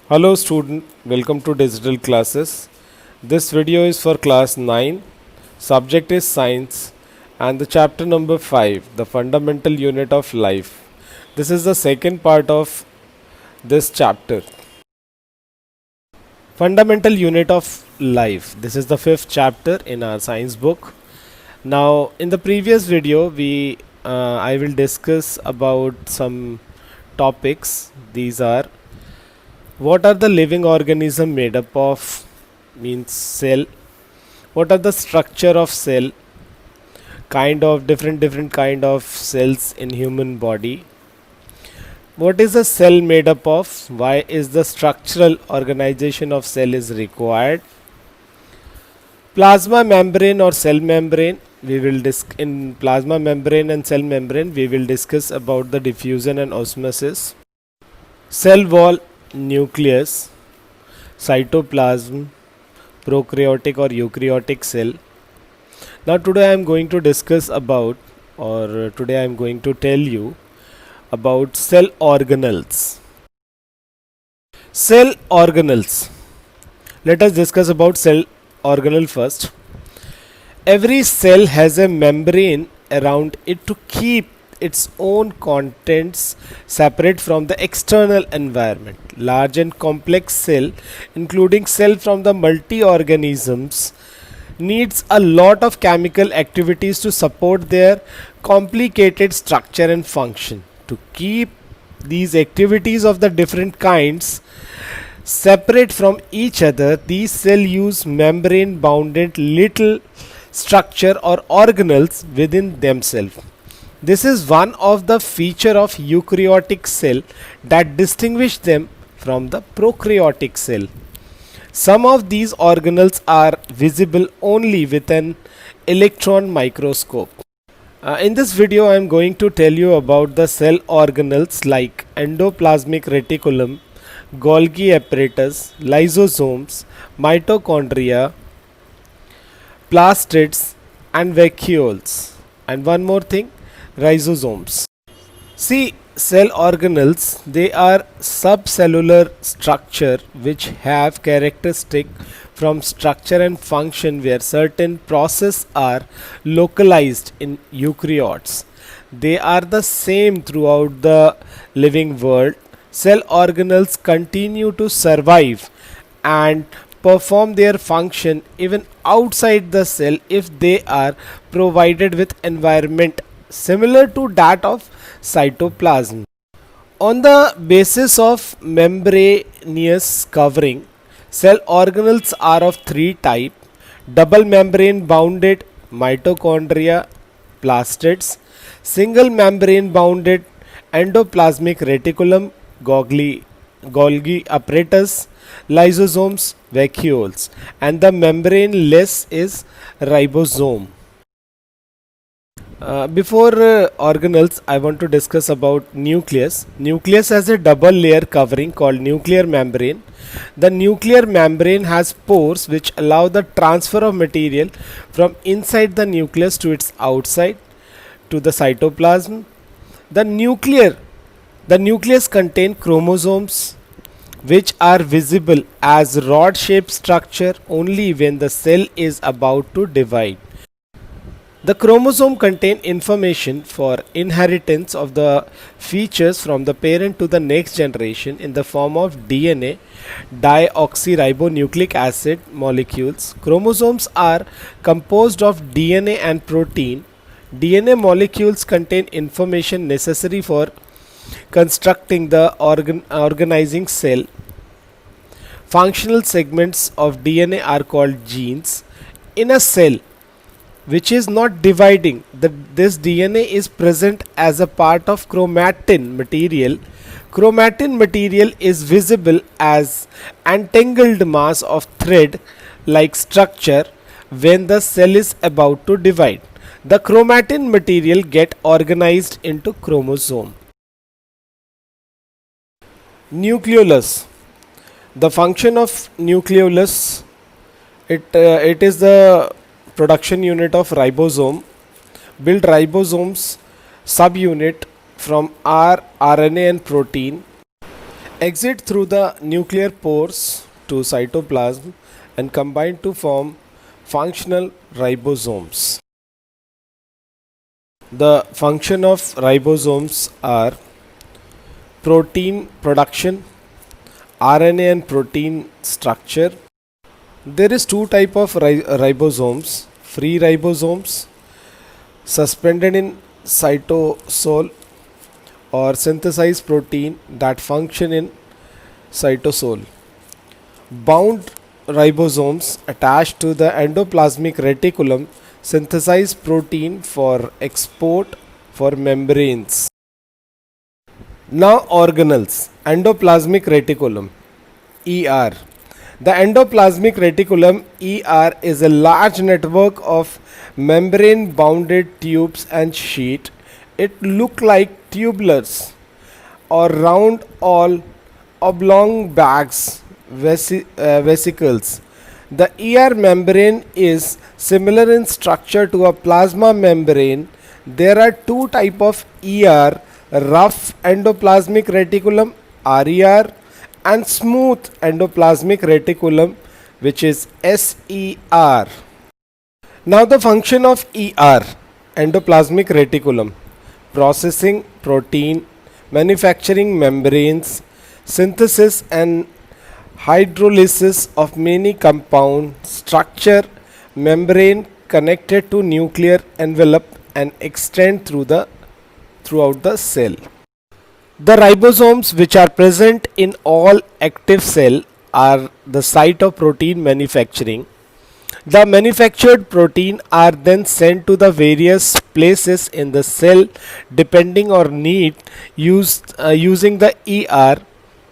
Hello student, welcome to digital classes. This video is for class 9. Subject is science and the chapter number 5, the fundamental unit of life. This is the second part of this chapter. Fundamental unit of life. This is the fifth chapter in our science book. Now in the previous video I will discuss about some topics. These are: what are the living organism made up of? Means cell. What are the structure of cell? Kind of different kind of cells in human body. What is a cell made up of? Why is the structural organization of cell is required? Plasma membrane or cell membrane. We will in plasma membrane and cell membrane we will discuss about the diffusion and osmosis. Cell wall, nucleus, cytoplasm, prokaryotic or eukaryotic cell. Now today I am going to discuss about, or today I am going to tell you about cell organelles. Cell organelles. Let us discuss about cell organelle first. Every cell has a membrane around it to keep its own contents separate from the external environment. Large and complex cell, including cell from the multi-organisms, needs a lot of chemical activities to support their complicated structure and function. To keep these activities of the different kinds separate from each other, these cells use membrane bounded little structure or organelles within themselves. This is one of the feature of eukaryotic cell that distinguish them from the prokaryotic cell. Some of these organelles are visible only with an electron microscope. In this video I am going to tell you about the cell organelles like endoplasmic reticulum, Golgi apparatus, lysosomes, mitochondria, plastids and vacuoles, and one more thing, rhizosomes. See, cell organelles, they are subcellular structure which have characteristic from structure and function where certain processes are localized in eukaryotes. They are the same throughout the living world. Cell organelles continue to survive and perform their function even outside the cell if they are provided with environment similar to that of cytoplasm. On the basis of membranous covering, cell organelles are of three types: double membrane bounded mitochondria, plastids; single membrane bounded endoplasmic reticulum, Golgi apparatus, lysosomes, vacuoles; and the membrane less is ribosome. Before organelles, I want to discuss about nucleus. Nucleus has a double layer covering called nuclear membrane. The nuclear membrane has pores which allow the transfer of material from inside the nucleus to its outside to the cytoplasm. The nucleus contains chromosomes which are visible as rod-shaped structure only when the cell is about to divide. The chromosome contain information for inheritance of the features from the parent to the next generation in the form of DNA, deoxyribonucleic acid molecules. Chromosomes are composed of DNA and protein. DNA molecules contain information necessary for constructing the organizing cell. Functional segments of DNA are called genes. In a cell which is not dividing, this DNA is present as a part of chromatin material. Chromatin material is visible as entangled mass of thread like structure when the cell is about to divide. The chromatin material get organized into chromosome. Nucleolus. The function of nucleolus, it is the production unit of ribosome. Build ribosomes subunit from RNA and protein. exit through the nuclear pores to cytoplasm and combine to form functional ribosomes. The function of ribosomes are protein production, RNA and protein structure. There is two type of ribosomes: free ribosomes suspended in cytosol or synthesized protein that function in cytosol. Bound ribosomes attached to the endoplasmic reticulum synthesize protein for export for membranes. Now organelles. Endoplasmic reticulum ER. The endoplasmic reticulum ER is a large network of membrane bounded tubes and sheet. It look like tubulars or round all oblong bags, vesicles. The ER membrane is similar in structure to a plasma membrane. There are two type of ER: rough endoplasmic reticulum RER and smooth endoplasmic reticulum, which is SER. Now the function of ER, endoplasmic reticulum: processing protein, manufacturing membranes, synthesis and hydrolysis of many compound, structure, membrane connected to nuclear envelope and extend throughout the cell. The ribosomes which are present in all active cell are the site of protein manufacturing. The manufactured protein are then sent to the various places in the cell depending on need using the ER.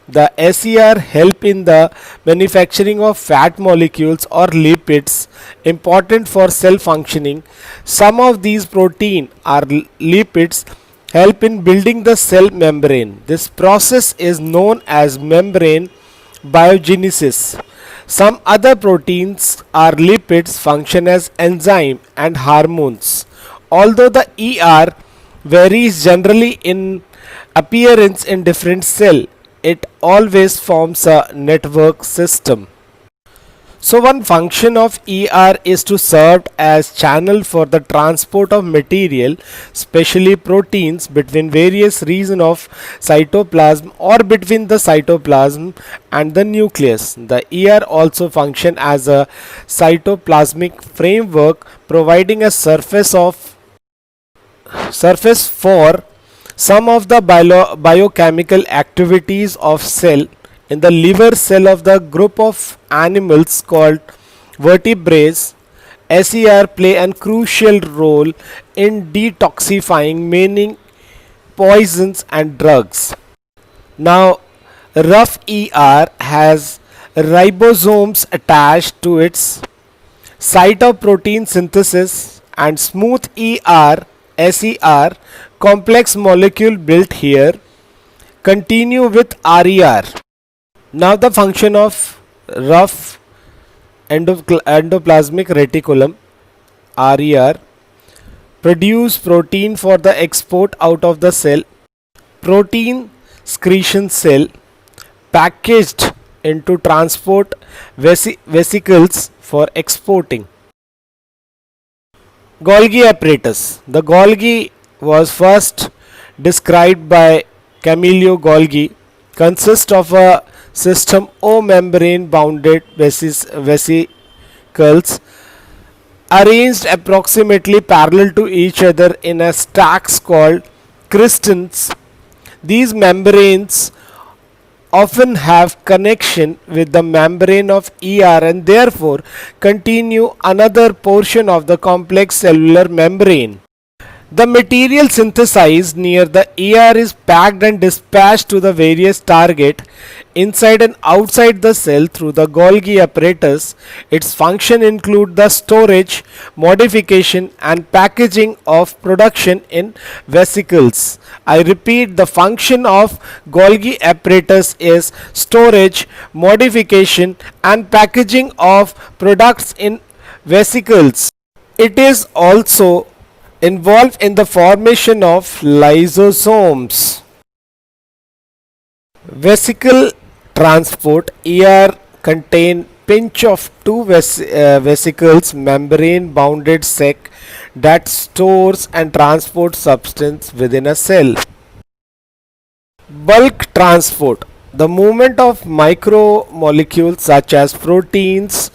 The SER help in the manufacturing of fat molecules or lipids important for cell functioning. Some of these protein or lipids help in building the cell membrane. This process is known as membrane biogenesis. Some other proteins or lipids function as enzyme and hormones. Although the ER varies generally in appearance in different cell, it always forms a network system. So one function of ER is to serve as channel for the transport of material, especially proteins, between various regions of cytoplasm or between the cytoplasm and the nucleus. The ER also function as a cytoplasmic framework, providing a surface for some of the biochemical activities of cell. In the liver cell of the group of animals called vertebrates, SER play a crucial role in detoxifying many poisons and drugs. Now, rough ER has ribosomes attached to its site of protein synthesis, and smooth SER, complex molecule built here, continue with RER. Now the function of rough endoplasmic reticulum RER: produce protein for the export out of the cell, protein secretion cell, packaged into transport vesicles for exporting. Golgi apparatus. The Golgi was first described by Camillo Golgi. Consists of a system O membrane bounded vesicles arranged approximately parallel to each other in a stacks called cristons. These membranes often have connection with the membrane of ER and therefore continue another portion of the complex cellular membrane. The material synthesized near the ER is packed and dispatched to the various target inside and outside the cell through the Golgi apparatus. Its function include the storage, modification and packaging of production in vesicles. I repeat, the function of Golgi apparatus is storage, modification and packaging of products in vesicles. It is also involved in the formation of lysosomes. Vesicle transport. ER contain pinch of two vesicles, membrane bounded sac that stores and transports substance within a cell. Bulk transport. The movement of micromolecules such as proteins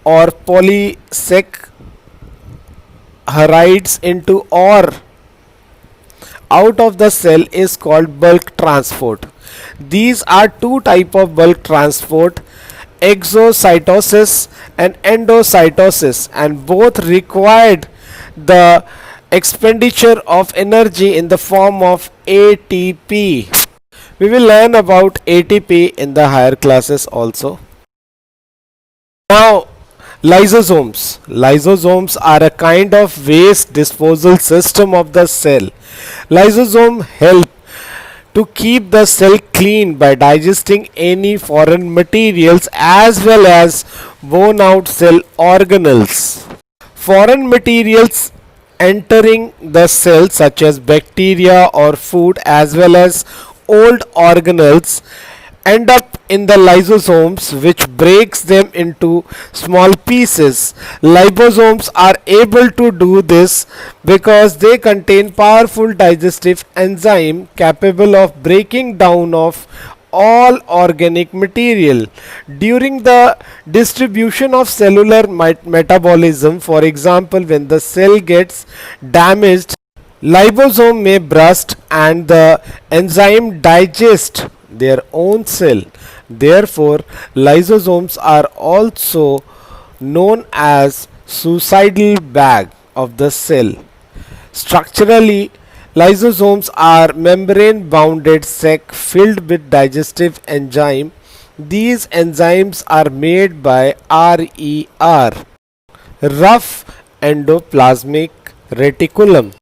or polysaccharides into or out of the cell is called bulk transport. These are two type of bulk transport, exocytosis and endocytosis, and both required the expenditure of energy in the form of ATP. We will learn about ATP in the higher classes also. Now, lysosomes. Lysosomes are a kind of waste disposal system of the cell. Lysosome help to keep the cell clean by digesting any foreign materials as well as worn out cell organelles. Foreign materials entering the cell such as bacteria or food as well as old organelles end up in the lysosomes, which breaks them into small pieces. Liposomes are able to do this because they contain powerful digestive enzyme capable of breaking down of all organic material during the distribution of cellular metabolism. For example, when the cell gets damaged, liposome may burst and the enzyme digest their own cell. Therefore, lysosomes are also known as suicidal bag of the cell. Structurally, lysosomes are membrane bounded sac filled with digestive enzyme. These enzymes are made by RER, rough endoplasmic reticulum.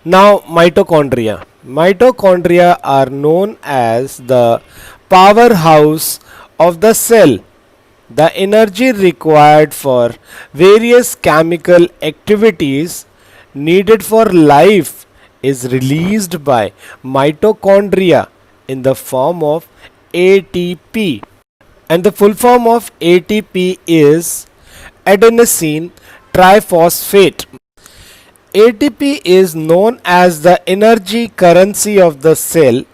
Now, mitochondria. Mitochondria are known as the powerhouse of the cell. The energy required for various chemical activities needed for life is released by mitochondria in the form of ATP. And the full form of ATP is adenosine triphosphate. ATP is known as the energy currency of the cell.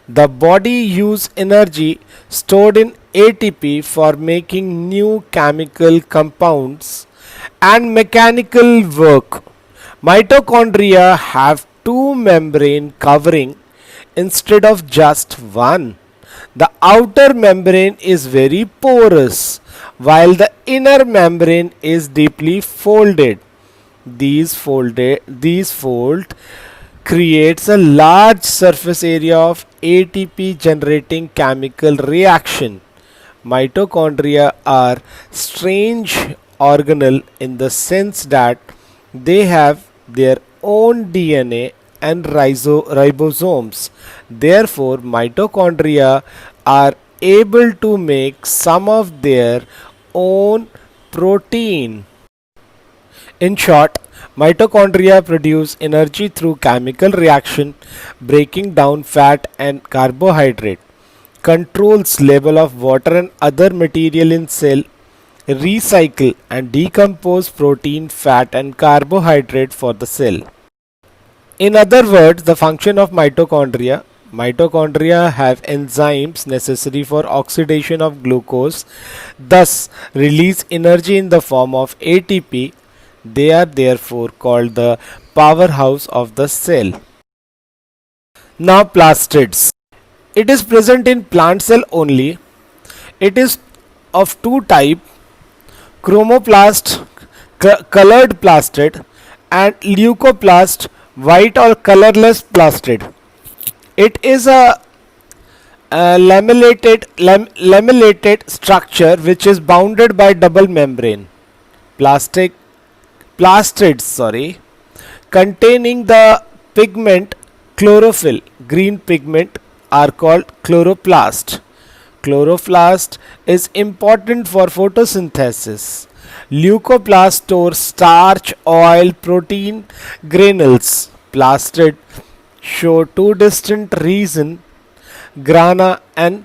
The body uses energy stored in ATP for making new chemical compounds and mechanical work. Mitochondria have two membrane covering instead of just one. The outer membrane is very porous while the inner membrane is deeply folded. These fold creates a large surface area of ATP generating chemical reaction. Mitochondria are strange organelle in the sense that they have their own DNA and ribosomes. Therefore, mitochondria are able to make some of their own protein. In short, mitochondria produce energy through chemical reaction, breaking down fat and carbohydrate, controls level of water and other material in cell, recycle and decompose protein, fat and carbohydrate for the cell. In other words, the function of mitochondria have enzymes necessary for oxidation of glucose, thus release energy in the form of ATP. They are therefore called the powerhouse of the cell. Now, plastids. It is present in plant cell only. It is of two types: chromoplast, colored plastid, and leucoplast, white or colorless plastid. It is a lamellated structure which is bounded by double membrane. Plastids containing the pigment chlorophyll, green pigment, are called chloroplast. Chloroplast is important for photosynthesis. Leucoplast stores starch, oil, protein granules. Plastid show two distinct regions, grana and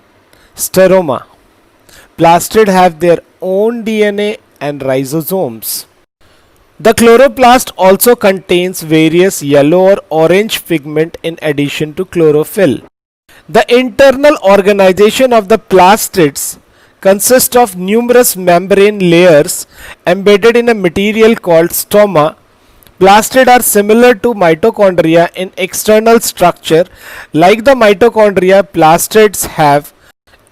steroma. Plastid have their own DNA and rhizosomes. The chloroplast also contains various yellow or orange pigment in addition to chlorophyll. The internal organization of the plastids consists of numerous membrane layers embedded in a material called stoma. Plastids are similar to mitochondria in external structure. Like the mitochondria, plastids have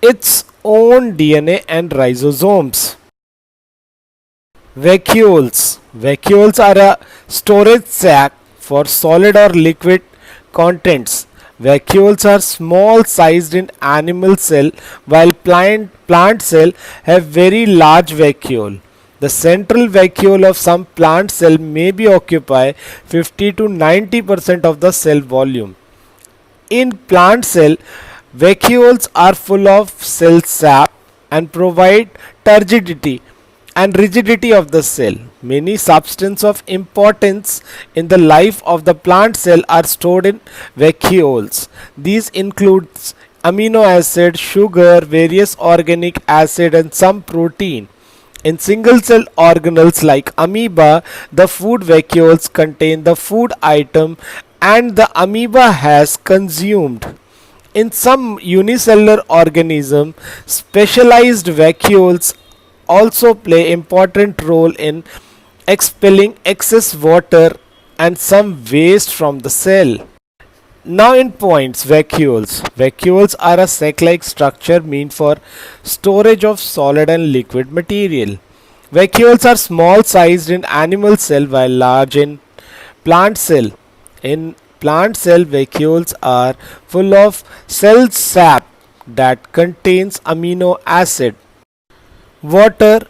its own DNA and rhizosomes. Vacuoles. Vacuoles are a storage sac for solid or liquid contents. Vacuoles are small sized in animal cell while plant cell have very large vacuole. The central vacuole of some plant cell may be occupy 50 to 90% of the cell volume. In plant cell, vacuoles are full of cell sap and provide turgidity and rigidity of the cell. Many substances of importance in the life of the plant cell are stored in vacuoles. These include amino acid, sugar, various organic acid and some protein. In single cell organelles like amoeba, the food vacuoles contain the food item and the amoeba has consumed. In some unicellular organisms, specialized vacuoles also play important role in expelling excess water and some waste from the cell. Now in points, vacuoles. Vacuoles are a sac-like structure meant for storage of solid and liquid material. Vacuoles are small sized in animal cell while large in plant cell. In plant cell, vacuoles are full of cell sap that contains amino acid, water,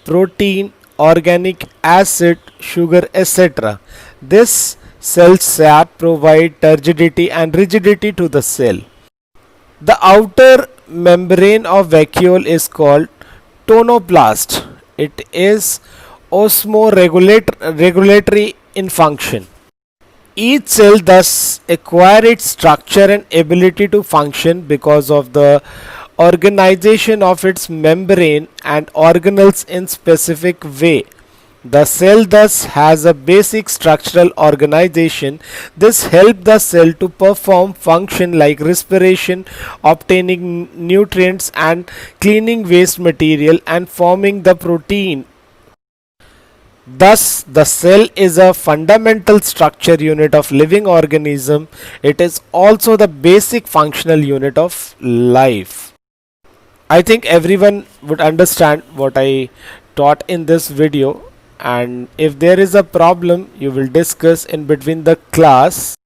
protein, organic acid, sugar, etc. This cell sap provide turgidity and rigidity to the cell. The outer membrane of vacuole is called tonoplast. It is osmoregulatory in function. Each cell thus acquires its structure and ability to function because of the organization of its membrane and organelles in specific way. The cell thus has a basic structural organization. This helps the cell to perform function like respiration, obtaining nutrients and cleaning waste material and forming the protein. Thus, the cell is a fundamental structure unit of living organism. It is also the basic functional unit of life. I think everyone would understand what I taught in this video, and if there is a problem you will discuss in between the class.